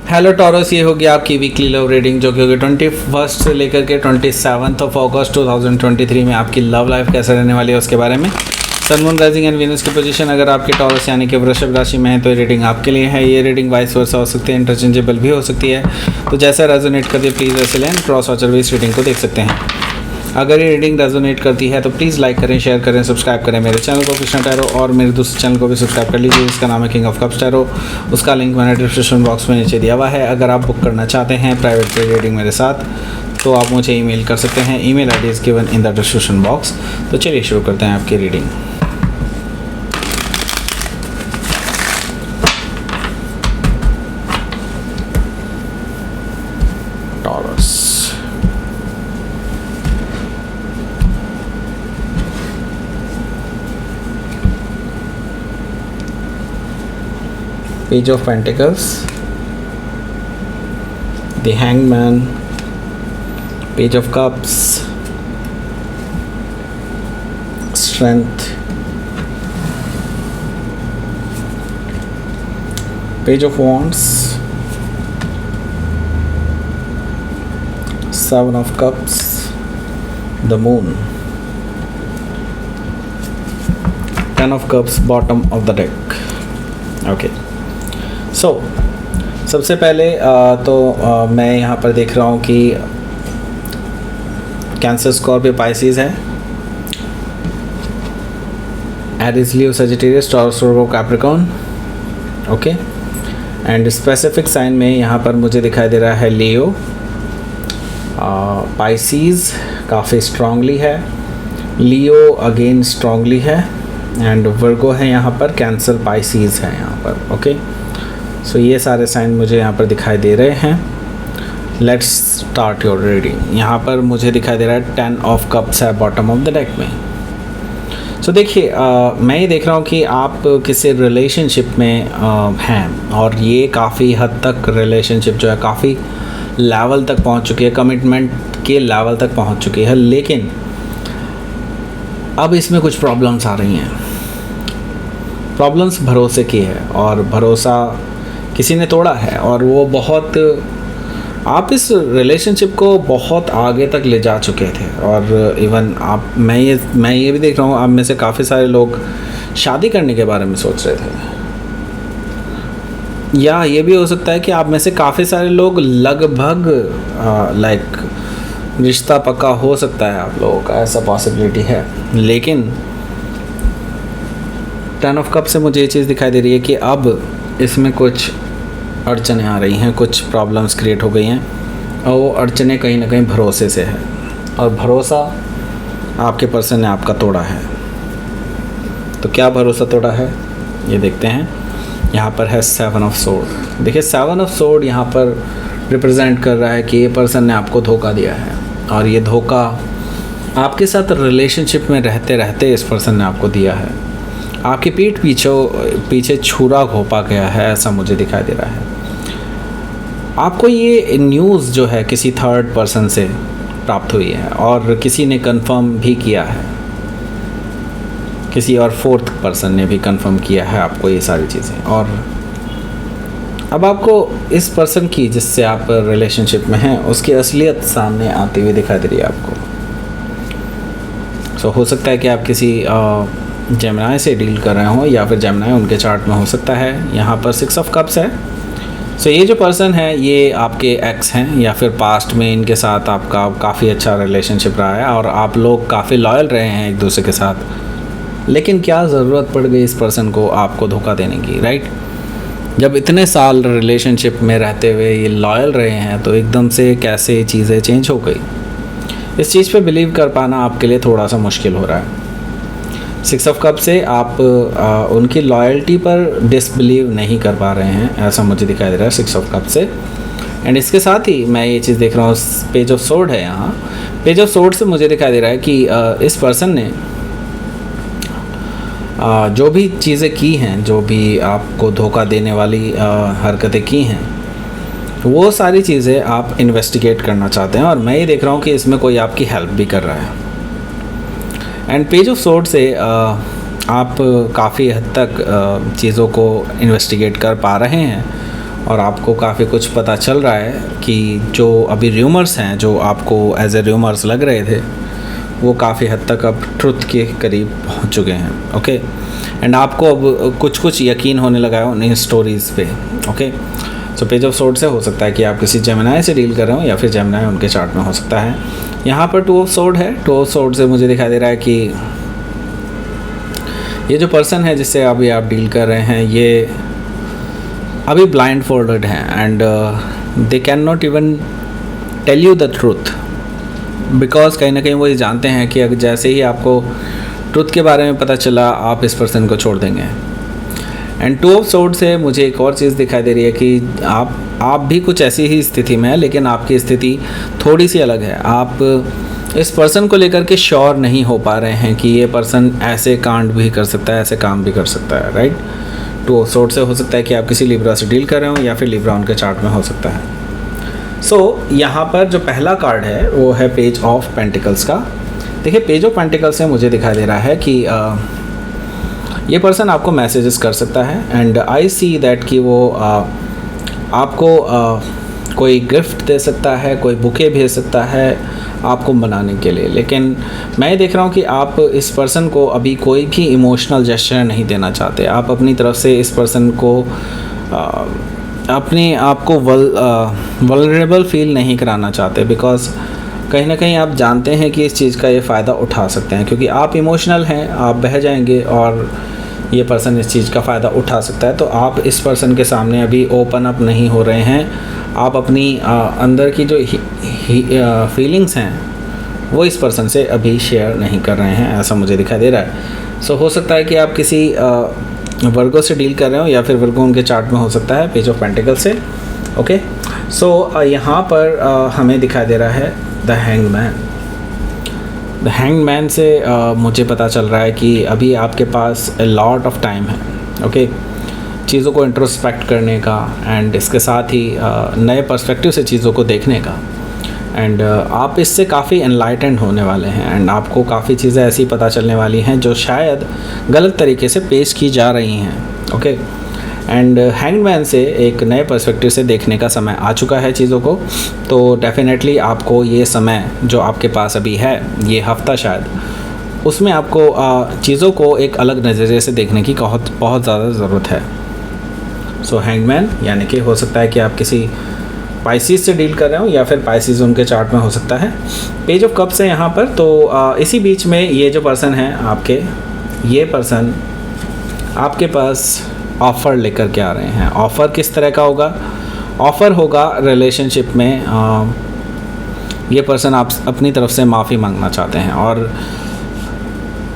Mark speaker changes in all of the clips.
Speaker 1: Hello taurus, ये होगी आपकी वीकली लव रीडिंग जो कि होगी 21 से लेकर के 27 अगस्त 2023 में आपकी लव लाइफ कैसे रहने वाली है उसके बारे में। Sun moon rising and Venus की पोजीशन अगर आपके टॉरस यानी कि वृषभ राशि में है तो ये रीडिंग आपके लिए है। ये रीडिंग वाइस वर्सा हो सकती है, इंटरचेंजेबल भी हो सकती है, तो जैसा रेजोनेट करती है प्लीज़ वैसे लें। क्रॉस वाचर भी इस रीडिंग को देख सकते हैं। अगर ये रीडिंग रेजोनेट करती है तो प्लीज़ लाइक करें, शेयर करें, सब्सक्राइब करें मेरे चैनल को कृष्णा टैरो, और मेरे दूसरे चैनल को भी सब्सक्राइब कर लीजिए, इसका नाम है किंग ऑफ कप्स टैरो। उसका लिंक मैंने डिस्क्रिप्शन बॉक्स में नीचे दिया हुआ है। अगर आप बुक करना चाहते हैं प्राइवेट रीडिंग मेरे साथ तो आप मुझे ईमेल कर सकते हैं। Email ID is given in the description box. तो चलिए शुरू करते हैं आपकी reading. Taurus, Page of Pentacles, the Hangman, Page of Cups, Strength, Page of Wands, Seven of Cups, the Moon, Ten of Cups, bottom of the deck. Okay. So सबसे पहले मैं यहाँ पर देख रहा हूँ कि कैंसर, स्कॉर्पियो, पाइसिस है, Aries, Leo, Sagittarius, Taurus, Virgo, Capricorn. Okay, and specific sign में यहाँ पर मुझे दिखाई दे रहा है लियो, पाइसिस काफ़ी स्ट्रांगली है, लियो अगेन स्ट्रांगली है, एंड वर्गो है यहाँ पर, कैंसर, पाइसिस है यहाँ पर। ओके, सो ये सारे साइन मुझे यहाँ पर दिखाई दे रहे हैं। Let's start your reading. यहाँ पर मुझे दिखाई दे रहा है 10 ऑफ कप्स है बॉटम ऑफ द डेक में। सो देखिए, मैं ये देख रहा हूँ कि आप किसी रिलेशनशिप में हैं, और ये काफ़ी हद तक रिलेशनशिप जो है काफ़ी लेवल तक पहुँच चुकी है, कमिटमेंट के लेवल तक पहुँच चुकी है, लेकिन अब इसमें कुछ प्रॉब्लम्स आ रही हैं। प्रॉब्लम्स भरोसे की है, और भरोसा किसी ने तोड़ा है, और वो बहुत, आप इस रिलेशनशिप को बहुत आगे तक ले जा चुके थे। और इवन आप, मैं ये भी देख रहा हूँ आप में से काफ़ी सारे लोग शादी करने के बारे में सोच रहे थे, या ये भी हो सकता है कि आप में से काफ़ी सारे लोग लगभग लाइक रिश्ता पक्का हो सकता है आप लोगों का, ऐसा पॉसिबिलिटी है। लेकिन 10 ऑफ कप से मुझे ये चीज़ दिखाई दे रही है कि अब इसमें कुछ अड़चनें आ रही हैं, कुछ प्रॉब्लम्स क्रिएट हो गई हैं, और वो अड़चनें कहीं ना कहीं भरोसे से है, और भरोसा आपके पर्सन ने आपका तोड़ा है। तो क्या भरोसा तोड़ा है ये देखते हैं। यहाँ पर है 7 ऑफ सोर्ड। देखिए 7 ऑफ सोर्ड यहाँ पर रिप्रेजेंट कर रहा है कि ये पर्सन ने आपको धोखा दिया है, और ये धोखा आपके साथ रिलेशनशिप में रहते रहते इस पर्सन ने आपको दिया है। आपकी पीठ पीछे छुरा घोंपा गया है, ऐसा मुझे दिखाई दे रहा है। आपको ये न्यूज़ जो है किसी थर्ड पर्सन से प्राप्त हुई है, और किसी ने कंफर्म भी किया है, किसी और फोर्थ पर्सन ने भी कंफर्म किया है आपको ये सारी चीज़ें। और अब आपको इस पर्सन की, जिससे आप रिलेशनशिप में हैं, उसकी असलियत सामने आती हुई दिखाई दे रही है आपको। सो हो सकता है कि आप किसी जेमिनी से डील कर रहे हों, या फिर जेमिनी उनके चार्ट में हो सकता है। यहाँ पर 6 ऑफ कप्स है। सो ये जो पर्सन है ये आपके एक्स हैं, या फिर पास्ट में इनके साथ आपका काफ़ी अच्छा रिलेशनशिप रहा है, और आप लोग काफ़ी लॉयल रहे हैं एक दूसरे के साथ। लेकिन क्या ज़रूरत पड़ गई इस पर्सन को आपको धोखा देने की, राइट? जब इतने साल रिलेशनशिप में रहते हुए ये लॉयल रहे हैं, तो एकदम से कैसे चीज़ें चेंज हो गई, इस चीज़ पे बिलीव कर पाना आपके लिए थोड़ा सा मुश्किल हो रहा है। 6 ऑफ कप से आप उनकी लॉयल्टी पर डिसबिलीव नहीं कर पा रहे हैं, ऐसा मुझे दिखाई दे रहा है 6 ऑफ कप से। एंड इसके साथ ही मैं ये चीज़ देख रहा हूँ, पेज ऑफ सोर्ड है यहाँ। पेज ऑफ सोर्ड से मुझे दिखाई दे रहा है कि इस पर्सन ने जो भी चीज़ें की हैं, जो भी आपको धोखा देने वाली हरकतें की हैं, वो सारी चीज़ें आप इन्वेस्टिगेट करना चाहते हैं, और मैं ये देख रहा हूँ कि इसमें कोई आपकी हेल्प भी कर रहा है। एंड पेज ऑफ सोर्ड से आप काफ़ी हद तक चीज़ों को इन्वेस्टिगेट कर पा रहे हैं, और आपको काफ़ी कुछ पता चल रहा है कि जो अभी र्यूमर्स हैं, जो आपको एज ए र्यूमर्स लग रहे थे, वो काफ़ी हद तक अब ट्रुथ के करीब पहुंच चुके हैं। ओके, एंड आपको अब कुछ कुछ यकीन होने लगा है उन स्टोरीज़ पे। Okay, so page of sword से हो सकता है कि आप किसी जेमिनाई से डील कर रहे हो, या फिर जेमिनाई उनके चार्ट में हो सकता है। यहाँ पर 2 ऑफ सोर्ड है। 2 ऑफ सोर्ड से मुझे दिखाई दे रहा है कि ये जो पर्सन है जिससे अभी आप डील कर रहे हैं, ये अभी ब्लाइंड फोल्डेड हैं and they can not even tell you the truth, because कहीं ना कहीं वो ये जानते हैं कि अगर जैसे ही आपको ट्रुथ के बारे में पता चला, आप इस पर्सन को छोड़ देंगे। एंड 2 ऑफ सोर्ड से मुझे एक और चीज़ दिखाई दे रही है कि आप भी कुछ ऐसी ही स्थिति में है, लेकिन आपकी स्थिति थोड़ी सी अलग है। आप इस पर्सन को लेकर के श्योर नहीं हो पा रहे हैं कि ये पर्सन ऐसे कांड भी कर सकता है, ऐसे काम भी कर सकता है, राइट। 2 ऑफ सोर्ड से हो सकता है कि आप किसी लिब्रा से डील कर रहे हो, या फिर लिब्रा उनके चार्ट में हो सकता है। सो यहाँ पर जो पहला कार्ड है वो है पेज ऑफ पेंटिकल्स का। देखिए, पेज ऑफ पेंटिकल्स से मुझे दिखाई दे रहा है कि ये पर्सन आपको मैसेजेस कर सकता है एंड आई सी दैट कि वो आपको कोई गिफ्ट दे सकता है, कोई बुके भेज सकता है आपको मनाने के लिए। लेकिन मैं देख रहा हूँ कि आप इस पर्सन को अभी कोई भी इमोशनल जेस्चर नहीं देना चाहते। आप अपनी तरफ से इस पर्सन को अपने आप को वल्नरेबल फील नहीं कराना चाहते, बिकॉज कहीं ना कहीं आप जानते हैं कि इस चीज़ का ये फ़ायदा उठा सकते हैं, क्योंकि आप इमोशनल हैं, आप बह जाएंगे और ये पर्सन इस चीज़ का फ़ायदा उठा सकता है। तो आप इस पर्सन के सामने अभी ओपन अप नहीं हो रहे हैं। आप अपनी अंदर की जो फीलिंग्स हैं वो इस पर्सन से अभी शेयर नहीं कर रहे हैं, ऐसा मुझे दिखाई दे रहा है। सो हो सकता है कि आप किसी वर्गो से डील कर रहे हो, या फिर वर्गो उनके चार्ट में हो सकता है पेज ऑफ पेंटिकल से। ओके, सो यहाँ पर हमें दिखाई दे रहा है the hanged man. The hanged man से मुझे पता चल रहा है कि अभी आपके पास ए लॉट ऑफ टाइम है, ओके, चीज़ों को इंट्रोस्पेक्ट करने का, एंड इसके साथ ही नए पर्सपेक्टिव से चीज़ों को देखने का। एंड आप इससे काफ़ी एनलाइटेंड होने वाले हैं, एंड आपको काफ़ी चीज़ें ऐसी पता चलने वाली हैं जो शायद गलत तरीके से पेश की जा रही हैं। ओके, एंड हैंगमैन से एक नए पर्सपेक्टिव से देखने का समय आ चुका है चीज़ों को। तो डेफिनेटली आपको ये समय जो आपके पास अभी है, ये हफ्ता शायद, उसमें आपको चीज़ों को एक अलग नज़रिए से देखने की बहुत ज़्यादा ज़रूरत है। सो हैंगमैन यानी कि हो सकता है कि आप किसी पाइसिस से डील कर रहे हो, या फिर पाइसिस उनके चार्ट में हो सकता है। पेज ऑफ कप्स है यहाँ पर। तो इसी बीच में ये जो पर्सन है आपके, ये पर्सन आपके पास ऑफ़र लेकर के आ रहे हैं। ऑफ़र किस तरह का होगा? ऑफ़र होगा रिलेशनशिप में ये पर्सन आप अपनी तरफ से माफ़ी मांगना चाहते हैं, और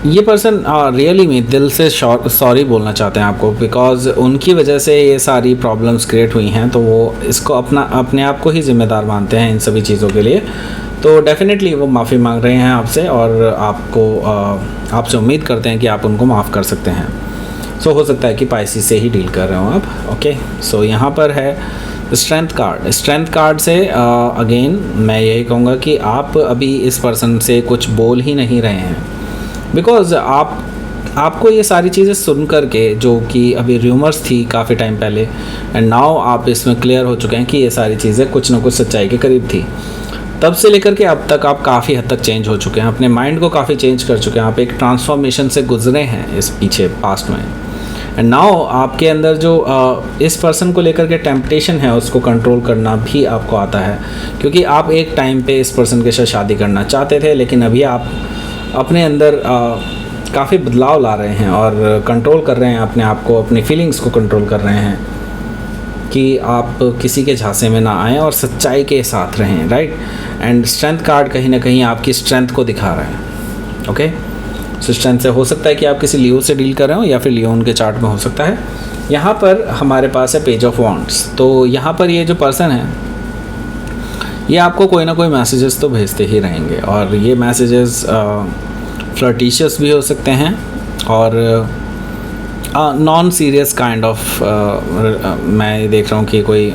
Speaker 1: ये पर्सन रियली में दिल से सॉरी बोलना चाहते हैं आपको, बिकॉज़ उनकी वजह से ये सारी प्रॉब्लम्स क्रिएट हुई हैं। तो वो इसको अपने आप को ही ज़िम्मेदार मानते हैं इन सभी चीज़ों के लिए। तो डेफिनेटली वो माफ़ी मांग रहे हैं आपसे, और आपसे उम्मीद करते हैं कि आप उनको माफ़ कर सकते हैं। सो हो सकता है कि पाइसिस से ही डील कर रहे हो आप। ओके, सो यहाँ पर है स्ट्रेंथ कार्ड। स्ट्रेंथ कार्ड से अगेन मैं यही कहूँगा कि आप अभी इस पर्सन से कुछ बोल ही नहीं रहे हैं, बिकॉज़ आपको ये सारी चीज़ें सुन कर के, जो कि अभी र्यूमर्स थी काफ़ी टाइम पहले, एंड नाउ आप इसमें क्लियर हो चुके हैं कि ये सारी चीज़ें कुछ ना कुछ सच्चाई के करीब थी। तब से लेकर के अब तक आप काफ़ी हद तक चेंज हो चुके हैं, अपने माइंड को काफ़ी चेंज कर चुके हैं। आप एक ट्रांसफॉर्मेशन से गुजरे हैं इस पीछे पास्ट में, एंड नाउ आपके अंदर जो इस पर्सन को लेकर के टेम्पटेशन है, उसको कंट्रोल करना भी आपको आता है, क्योंकि आप एक टाइम पे इस पर्सन के साथ शादी करना चाहते थे, लेकिन अभी आप अपने अंदर काफ़ी बदलाव ला रहे हैं और कंट्रोल कर रहे हैं अपने आप को, अपनी फीलिंग्स को कंट्रोल कर रहे हैं कि आप किसी के झांसे में ना आएँ और सच्चाई के साथ रहें, राइट। एंड स्ट्रेंथ कार्ड कहीं ना कहीं आपकी स्ट्रेंथ को दिखा रहा है। ओके, सो स्ट्रेंथ से हो सकता है कि आप किसी लियो से डील कर रहे हो, या फिर लियो उनके चार्ट में हो सकता है। यहाँ पर हमारे पास है पेज ऑफ वॉन्ड्स। तो यहाँ पर ये जो पर्सन है, ये आपको कोई ना कोई मैसेजेस तो भेजते ही रहेंगे, और ये मैसेजेस फ्लर्टिशियस भी हो सकते हैं और नॉन सीरियस काइंड ऑफ मैं देख रहा हूँ कि कोई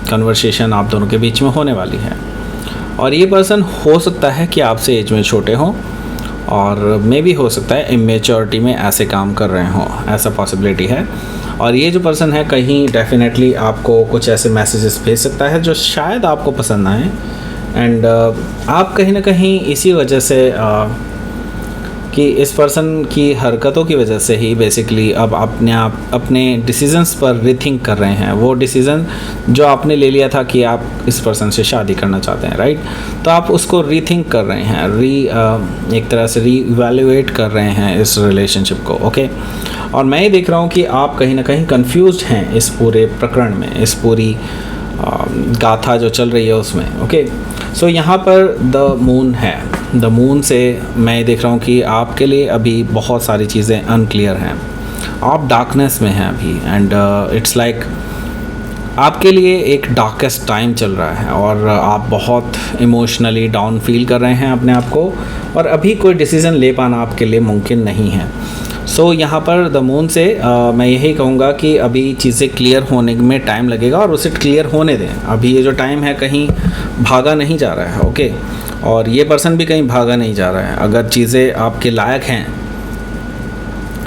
Speaker 1: कन्वर्सेशन आप दोनों के बीच में होने वाली है। और ये पर्सन हो सकता है कि आपसे एज में छोटे हों, और मे भी हो सकता है इमेच्योरिटी में ऐसे काम कर रहे हों, ऐसा पॉसिबिलिटी है। और ये जो पर्सन है कहीं डेफिनेटली आपको कुछ ऐसे मैसेजेस भेज सकता है जो शायद आपको पसंद आए, एंड आप कहीं ना कहीं इसी वजह से कि इस पर्सन की हरकतों की वजह से ही बेसिकली अब अपने डिसीजंस पर रीथिंक कर रहे हैं। वो डिसीज़न जो आपने ले लिया था कि आप इस पर्सन से शादी करना चाहते हैं, राइट, तो आप उसको रीथिंक कर रहे हैं, एक तरह से रीइवैल्यूएट कर रहे हैं इस रिलेशनशिप को, ओके। और मैं ये देख रहा हूँ कि आप कहीं ना कहीं कंफ्यूज्ड हैं इस पूरे प्रकरण में, इस पूरी गाथा जो चल रही है उसमें, ओके। सो यहाँ पर द मून है, द मून से मैं देख रहा हूँ कि आपके लिए अभी बहुत सारी चीज़ें अनक्लियर हैं, आप डार्कनेस में हैं अभी, एंड इट्स लाइक आपके लिए एक डार्केस्ट टाइम चल रहा है और आप बहुत इमोशनली डाउन फील कर रहे हैं अपने आप को, और अभी कोई डिसीज़न ले पाना आपके लिए मुमकिन नहीं है। सो यहाँ पर द मून से मैं यही कहूँगा कि अभी चीज़ें क्लियर होने में टाइम लगेगा और उसे क्लियर होने दें। अभी ये जो टाइम है कहीं भागा नहीं जा रहा है, ओके, और ये पर्सन भी कहीं भागा नहीं जा रहा है। अगर चीज़ें आपके लायक हैं,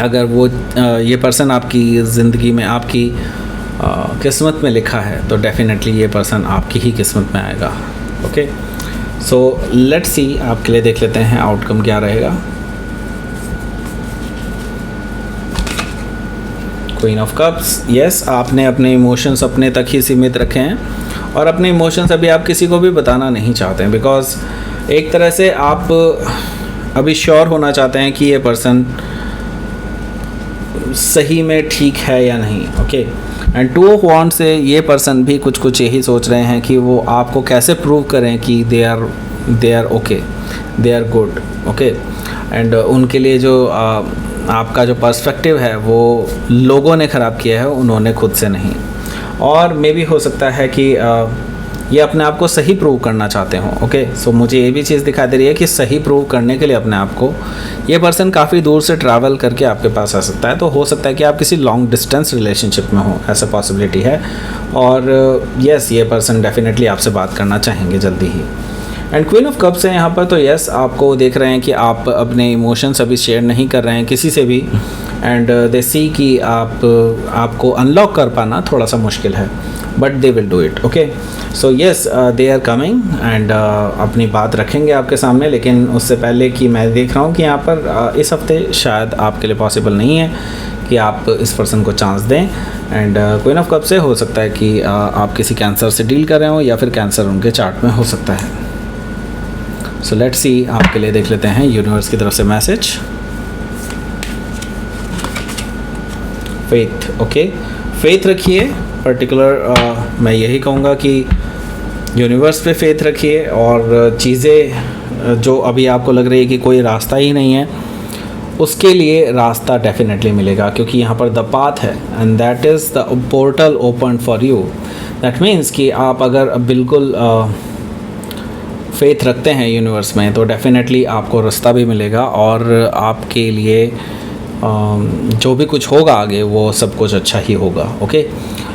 Speaker 1: अगर वो ये पर्सन आपकी ज़िंदगी में आपकी किस्मत में लिखा है, तो डेफिनेटली ये पर्सन आपकी ही किस्मत में आएगा, ओके। सो लेट्स सी, आपके लिए देख लेते हैं आउटकम क्या रहेगा। क्वीन ऑफ कप्स, यस, आपने अपने इमोशंस अपने तक ही सीमित रखे हैं और अपने इमोशंस अभी आप किसी को भी बताना नहीं चाहते हैं, बिकॉज एक तरह से आप अभी श्योर होना चाहते हैं कि ये पर्सन सही में ठीक है या नहीं, ओके। एंड टू ऑफ वांड से ये पर्सन भी कुछ यही सोच रहे हैं कि वो आपको कैसे प्रूव करें कि they are okay, they are good, okay. And उनके लिए जो आपका जो पर्सपेक्टिव है वो लोगों ने ख़राब किया है, उन्होंने खुद से नहीं। और मे भी हो सकता है कि ये अपने आप को सही प्रूव करना चाहते हों, ओके। सो मुझे ये भी चीज़ दिखाई दे रही है कि सही प्रूव करने के लिए अपने आप को ये पर्सन काफ़ी दूर से ट्रैवल करके आपके पास आ सकता है। तो हो सकता है कि आप किसी लॉन्ग डिस्टेंस रिलेशनशिप में हो, ऐसा पॉसिबिलिटी है। और यस, ये पर्सन डेफिनेटली आपसे बात करना चाहेंगे जल्दी ही। एंड क्वीन ऑफ कप्स है यहाँ पर, तो यस, आपको देख रहे हैं कि आप अपने इमोशंस अभी शेयर नहीं कर रहे हैं किसी से भी, एंड दे सी कि आपको अनलॉक कर पाना थोड़ा सा मुश्किल है, but they will do it, okay. So yes, they are coming and अपनी बात रखेंगे आपके सामने। लेकिन उससे पहले कि मैं देख रहा हूँ कि यहाँ पर इस हफ्ते शायद आपके लिए पॉसिबल नहीं है कि आप इस पर्सन को चांस दें। एंड क्वीन ऑफ कप से हो सकता है कि आप किसी कैंसर से डील कर रहे हो या फिर कैंसर उनके चार्ट में हो सकता है। सो लेट्स सी, आपके लिए देख लेते हैं यूनिवर्स की तरफ से मैसेज। फेथ, ओके, फेथ रखिए। पर्टिकुलर मैं यही कहूँगा कि यूनिवर्स पे फेथ रखिए, और चीज़ें जो अभी आपको लग रही है कि कोई रास्ता ही नहीं है, उसके लिए रास्ता डेफिनेटली मिलेगा, क्योंकि यहाँ पर द पाथ है and that is the portal open for you. That means कि आप अगर बिल्कुल फेथ रखते हैं यूनिवर्स में, तो डेफिनेटली आपको रास्ता भी मिलेगा और आपके लिए जो भी कुछ होगा आगे वो सब कुछ अच्छा ही होगा, ओके।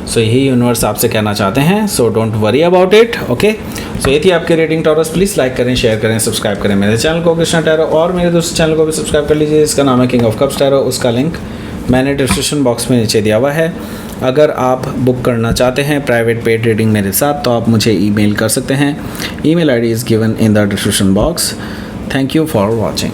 Speaker 1: सो यही यूनिवर्स आपसे कहना चाहते हैं। So don't worry about it, okay. So ये थी आपकी रीडिंग टॉरस। प्लीज़ लाइक करें, शेयर करें, सब्सक्राइब करें मेरे चैनल को कृष्णा टैरो, और मेरे दूसरे चैनल को भी सब्सक्राइब कर लीजिए जिसका नाम है किंग ऑफ कप्स टैरो। उसका लिंक मैंने डिस्क्रिप्शन बॉक्स में नीचे दिया हुआ है। अगर आप बुक करना चाहते हैं प्राइवेट पेड रीडिंग मेरे साथ, तो आप मुझे ईमेल कर सकते हैं। Email ID is given in the description box. Thank you for watching.